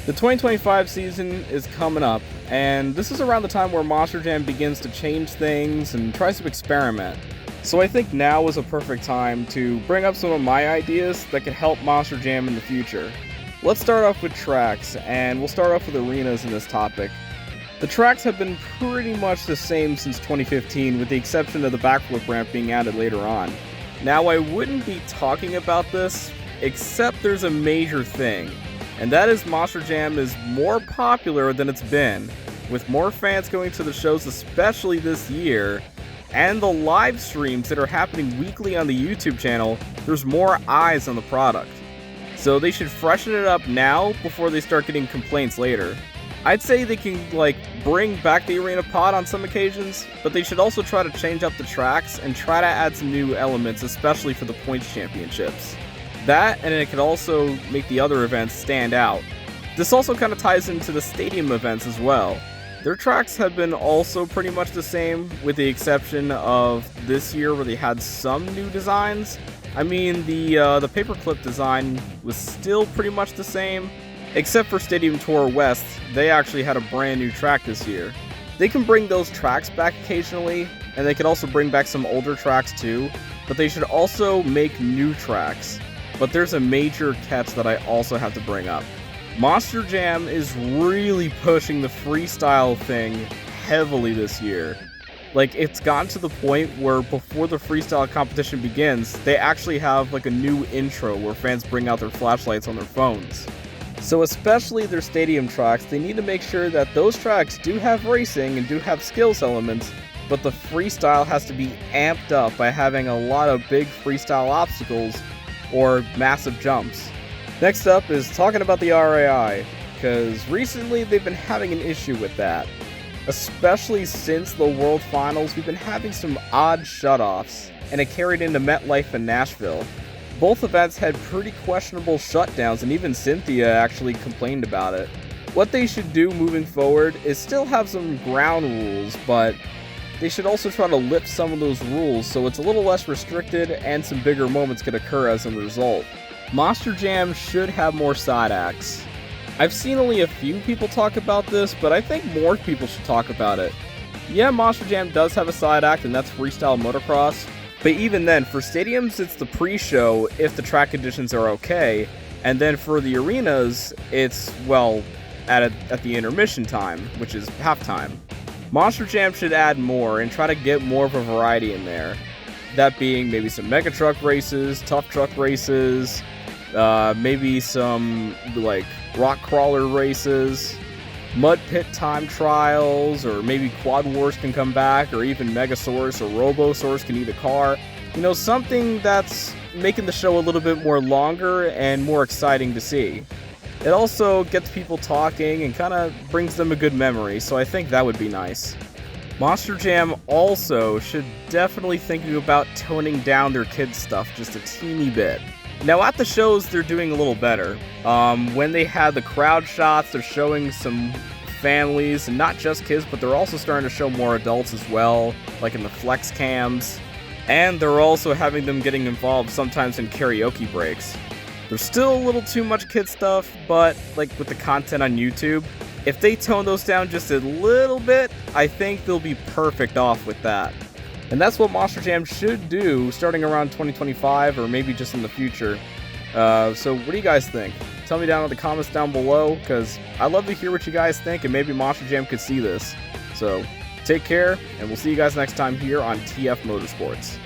The 2025 season is coming up, and this is around the time where Monster Jam begins to change things and tries to experiment. So I think now is a perfect time to bring up some of my ideas that could help Monster Jam in the future. Let's start off with tracks, and we'll start off with arenas in this topic. The tracks have been pretty much the same since 2015, with the exception of the backflip ramp being added later on. Now I wouldn't be talking about this, except there's a major thing. And that is Monster Jam is more popular than it's been, with more fans going to the shows, especially this year, and the live streams that are happening weekly on the YouTube channel. There's more eyes on the product. So they should freshen it up now before they start getting complaints later. I'd say they can bring back the arena pod on some occasions, but they should also try to change up the tracks and try to add some new elements, especially for the points championships. That, and it could also make the other events stand out. This also kind of ties into the stadium events as well. Their tracks have been also pretty much the same, with the exception of this year where they had some new designs. I mean, the paperclip design was still pretty much the same, except for Stadium Tour West. They actually had a brand new track this year. They can bring those tracks back occasionally, and they could also bring back some older tracks too, but they should also make new tracks. But there's a major catch that I also have to bring up. Monster Jam is really pushing the freestyle thing heavily this year. It's gotten to the point where before the freestyle competition begins, they actually have a new intro where fans bring out their flashlights on their phones. So especially their stadium tracks, they need to make sure that those tracks do have racing and do have skills elements, but the freestyle has to be amped up by having a lot of big freestyle obstacles or massive jumps. Next up is talking about the RAI, because recently they've been having an issue with that. Especially since the World Finals, we've been having some odd shutoffs, and it carried into MetLife and Nashville. Both events had pretty questionable shutdowns, and even Cynthia actually complained about it. What they should do moving forward is still have some ground rules, but they should also try to lift some of those rules so it's a little less restricted and some bigger moments could occur as a result. Monster Jam should have more side acts. I've seen only a few people talk about this, but I think more people should talk about it. Yeah, Monster Jam does have a side act, and that's freestyle motocross, but even then, for stadiums it's the pre-show if the track conditions are okay, and then for the arenas it's, at the intermission time, which is halftime. Monster Jam should add more and try to get more of a variety in there. That being maybe some mega truck races, tough truck races, maybe some rock crawler races, mud pit time trials, or maybe Quad Wars can come back, or even Megasaurus or Robosaurus can eat a car. Something that's making the show a little bit more longer and more exciting to see. It also gets people talking and kind of brings them a good memory, so I think that would be nice. Monster Jam also should definitely think about toning down their kids' stuff just a teeny bit. Now at the shows, they're doing a little better. When they had the crowd shots, they're showing some families, and not just kids, but they're also starting to show more adults as well, like in the flex cams. And they're also having them getting involved sometimes in karaoke breaks. There's still a little too much kid stuff, but with the content on YouTube, if they tone those down just a little bit, I think they'll be perfect off with that. And that's what Monster Jam should do starting around 2025 or maybe just in the future. So what do you guys think? Tell me down in the comments down below, because I'd love to hear what you guys think, and maybe Monster Jam could see this. So take care, and we'll see you guys next time here on TF Motorsports.